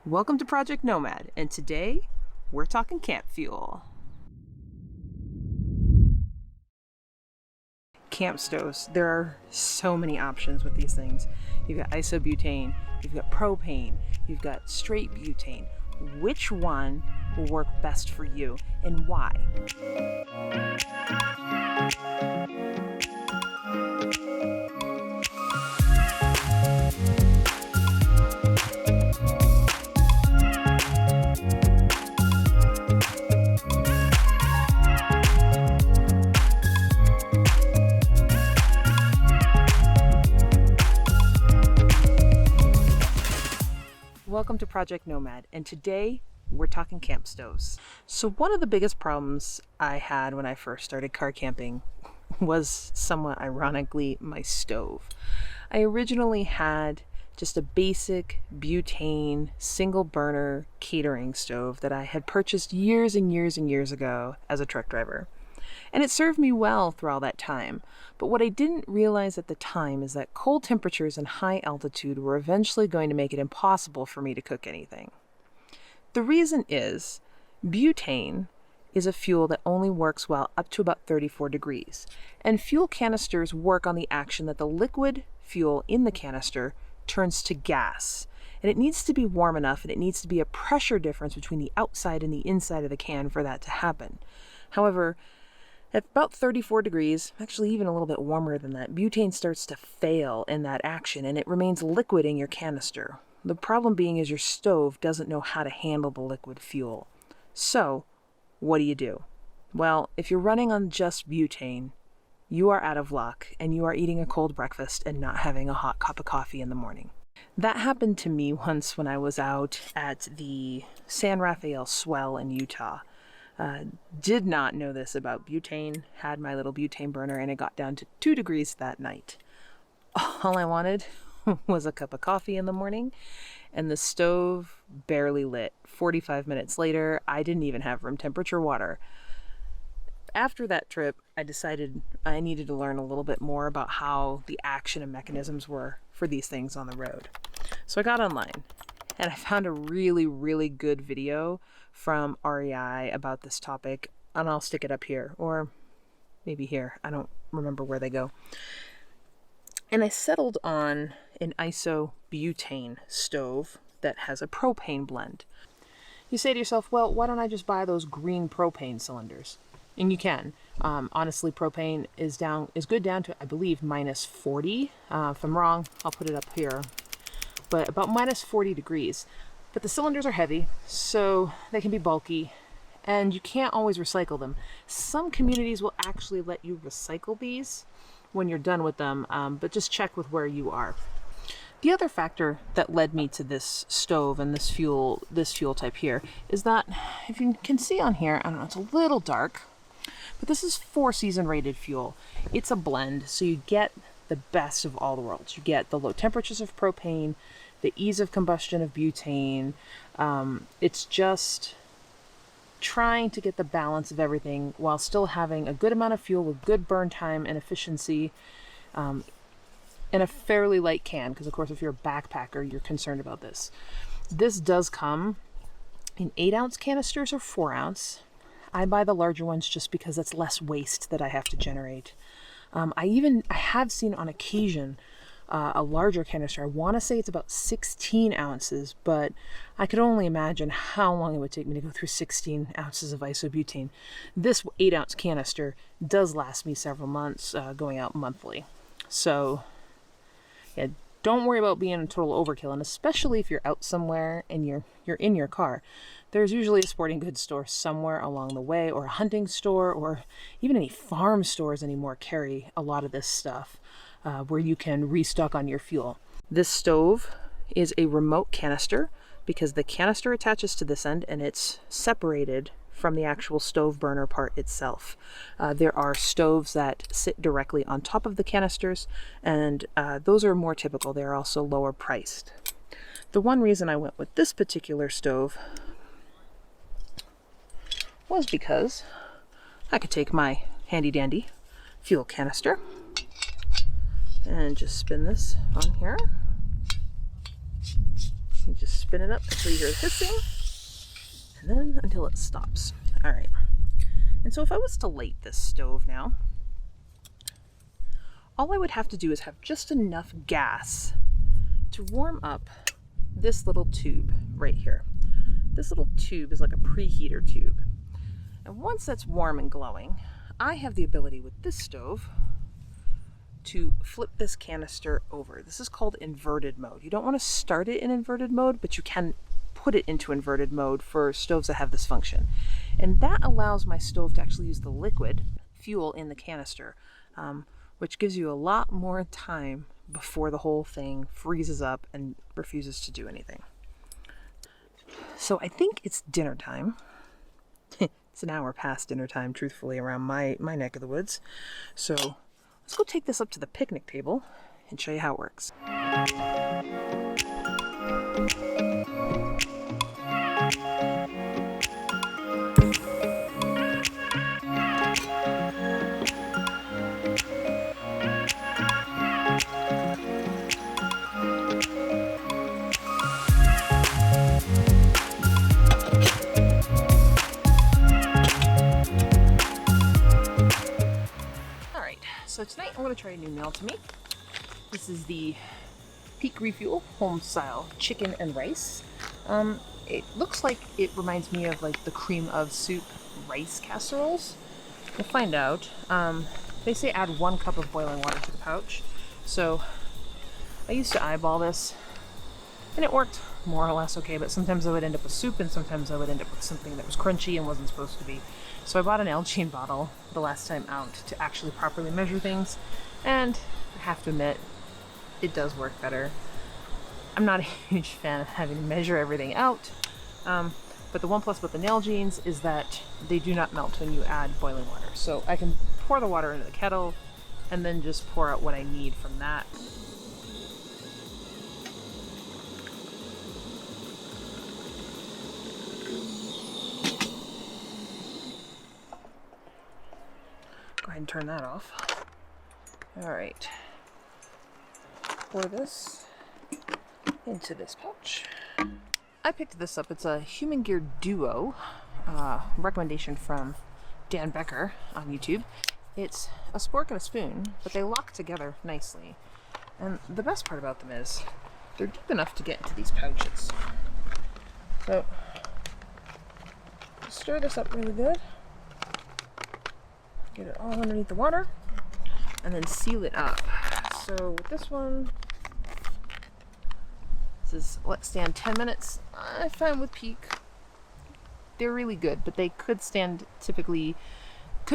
Welcome to Project Nomad, and today we're talking camp fuel. Camp stoves. There are so many options with these things. You've got isobutane, you've got propane, you've got straight butane. Which one will work best for you and why? Welcome to Project Nomad, and today we're talking camp stoves. So one of the biggest problems I had when I first started car camping was, somewhat ironically, my stove. I originally had just a basic butane single burner catering stove that I had purchased years and years and years ago as a truck driver. And it served me well through all that time. But what I didn't realize at the time is that cold temperatures and high altitude were eventually going to make it impossible for me to cook anything. The reason is, butane is a fuel that only works well up to about 34 degrees. And fuel canisters work on the action that the liquid fuel in the canister turns to gas. And it needs to be warm enough, and it needs to be a pressure difference between the outside and the inside of the can for that to happen. However, at about 34 degrees, actually even a little bit warmer than that, butane starts to fail in that action and it remains liquid in your canister. The problem being is your stove doesn't know how to handle the liquid fuel. So, what do? Well, if you're running on just butane, you are out of luck and you are eating a cold breakfast and not having a hot cup of coffee in the morning. That happened to me once when I was out at the San Rafael Swell in Utah. Did not know this about butane, had my little butane burner, and it got down to 2 degrees that night. All I wanted was a cup of coffee in the morning, and the stove barely lit. 45 minutes later, I didn't even have room temperature water. After that trip, I decided I needed to learn a little bit more about how the action and mechanisms were for these things on the road. So I got online, and I found a really, really good video from REI about this topic, and I'll stick it up here, or maybe here. I don't remember where they go. And I settled on an isobutane stove that has a propane blend. You say to yourself, well, why don't I just buy those green propane cylinders? And you can. Honestly, propane is good down to, I believe, minus 40. If I'm wrong, I'll put it up here. But about minus 40 degrees. But the cylinders are heavy, so they can be bulky, and you can't always recycle them. Some communities will actually let you recycle these when you're done with them, but just check with where you are. The other factor that led me to this stove and this fuel type here is that, if you can see on here, I don't know, it's a little dark, but this is 4-season rated fuel. It's a blend, so you get the best of all the worlds. You get the low temperatures of propane, the ease of combustion of butane. It's just trying to get the balance of everything while still having a good amount of fuel with good burn time and efficiency, in a fairly light can, because of course if you're a backpacker, you're concerned about this. This does come in 8-ounce canisters or 4-ounce. I buy the larger ones just because it's less waste that I have to generate. I have seen on occasion a larger canister. I want to say it's about 16 ounces, but I could only imagine how long it would take me to go through 16 ounces of isobutane. This 8-ounce canister does last me several months, going out monthly. So, yeah, don't worry about being a total overkill, and especially if you're out somewhere and you're in your car. There's usually a sporting goods store somewhere along the way, or a hunting store, or even any farm stores anymore carry a lot of this stuff, where you can restock on your fuel. This stove is a remote canister because the canister attaches to this end and it's separated from the actual stove burner part itself. There are stoves that sit directly on top of the canisters, and those are more typical. They're also lower priced. The one reason I went with this particular stove was because I could take my handy dandy fuel canister and just spin this on here. You just spin it up until you hear the hissing, and then until it stops. All right. And so if I was to light this stove now, all I would have to do is have just enough gas to warm up this little tube right here. This little tube is like a preheater tube. And once that's warm and glowing, I have the ability with this stove to flip this canister over. This is called inverted mode. You don't want to start it in inverted mode, but you can put it into inverted mode for stoves that have this function. And that allows my stove to actually use the liquid fuel in the canister, which gives you a lot more time before the whole thing freezes up and refuses to do anything. So I think it's dinner time. It's an hour past dinner time, truthfully, around my neck of the woods. So let's go take this up to the picnic table and show you how it works. So tonight I'm going to try a new meal to me. This is the Peak Refuel home style chicken and rice. It looks like it reminds me of like the cream of soup rice casseroles. We'll find out. They say add 1 cup of boiling water to the pouch. So I used to eyeball this and it worked more or less okay, but sometimes I would end up with soup and sometimes I would end up with something that was crunchy and wasn't supposed to be. So I bought an Elgin bottle the last time out to actually properly measure things, and I have to admit, it does work better. I'm not a huge fan of having to measure everything out, but the one plus with the Elgins is that they do not melt when you add boiling water. So I can pour the water into the kettle and then just pour out what I need from that. Go ahead and turn that off. All right. Pour this into this pouch. I picked this up. It's a Human Gear Duo recommendation from Dan Becker on YouTube. It's a spork and a spoon, but they lock together nicely. And the best part about them is they're deep enough to get into these pouches. So stir this up really good. Get it all underneath the water and then seal it up. So with this one, this is let stand 10 minutes. I find with Peak, they're really good, but they could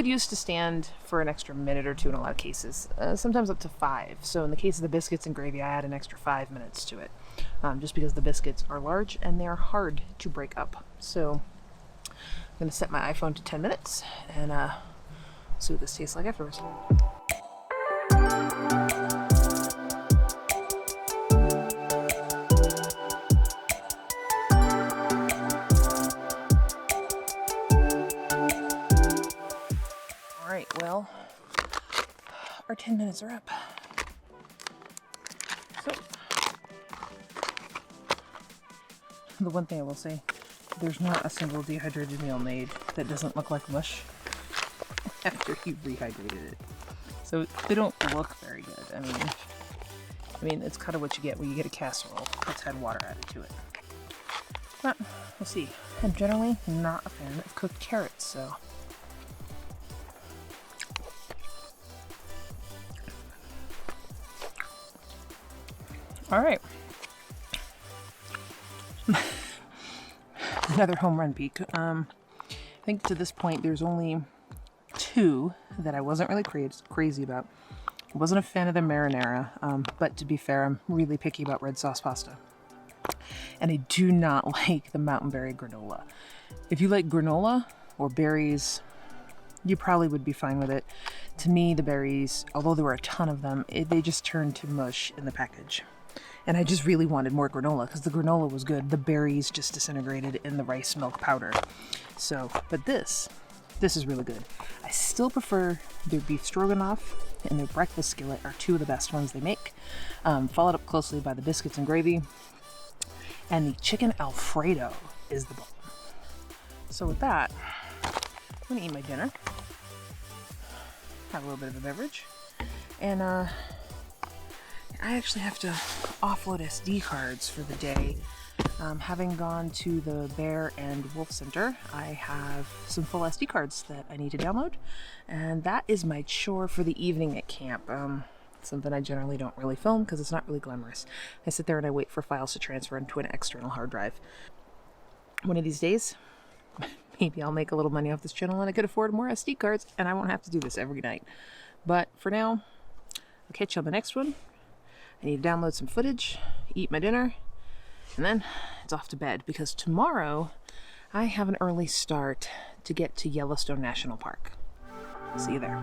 use to stand for an extra minute or 2 in a lot of cases, sometimes up to 5. So in the case of the biscuits and gravy, I add an extra 5 minutes to it, just because the biscuits are large and they're hard to break up. So I'm going to set my iPhone to 10 minutes and see what this tastes like afterwards. All right, well, our 10 minutes are up. So, the one thing I will say, there's not a single dehydrated meal made that doesn't look like mush after you've rehydrated it. So they don't look very good. I mean, it's kind of what you get when you get a casserole that's had water added to it. But we'll see. I'm generally not a fan of cooked carrots, so. All right. Another home run Peak. I think to this point there's only 2 that I wasn't really crazy about. I wasn't a fan of the marinara, but to be fair, I'm really picky about red sauce pasta. And I do not like the mountain berry granola. If you like granola or berries, you probably would be fine with it. To me, the berries, although there were a ton of them, they just turned to mush in the package. And I just really wanted more granola because the granola was good. The berries just disintegrated in the rice milk powder. So, but this is really good. I still prefer their beef stroganoff and their breakfast skillet are 2 of the best ones they make. Followed up closely by the biscuits and gravy. And the chicken Alfredo is the bomb. So with that, I'm gonna eat my dinner, have a little bit of a beverage, and I actually have to offload SD cards for the day. Having gone to the Bear and Wolf Center, I have some full SD cards that I need to download, and that is my chore for the evening at camp. Something I generally don't really film because it's not really glamorous. I sit there and I wait for files to transfer into an external hard drive. One of these days, maybe I'll make a little money off this channel and I could afford more SD cards and I won't have to do this every night. But for now, I'll catch you on the next one. I need to download some footage, eat my dinner, and then it's off to bed because tomorrow I have an early start to get to Yellowstone National Park. See you there.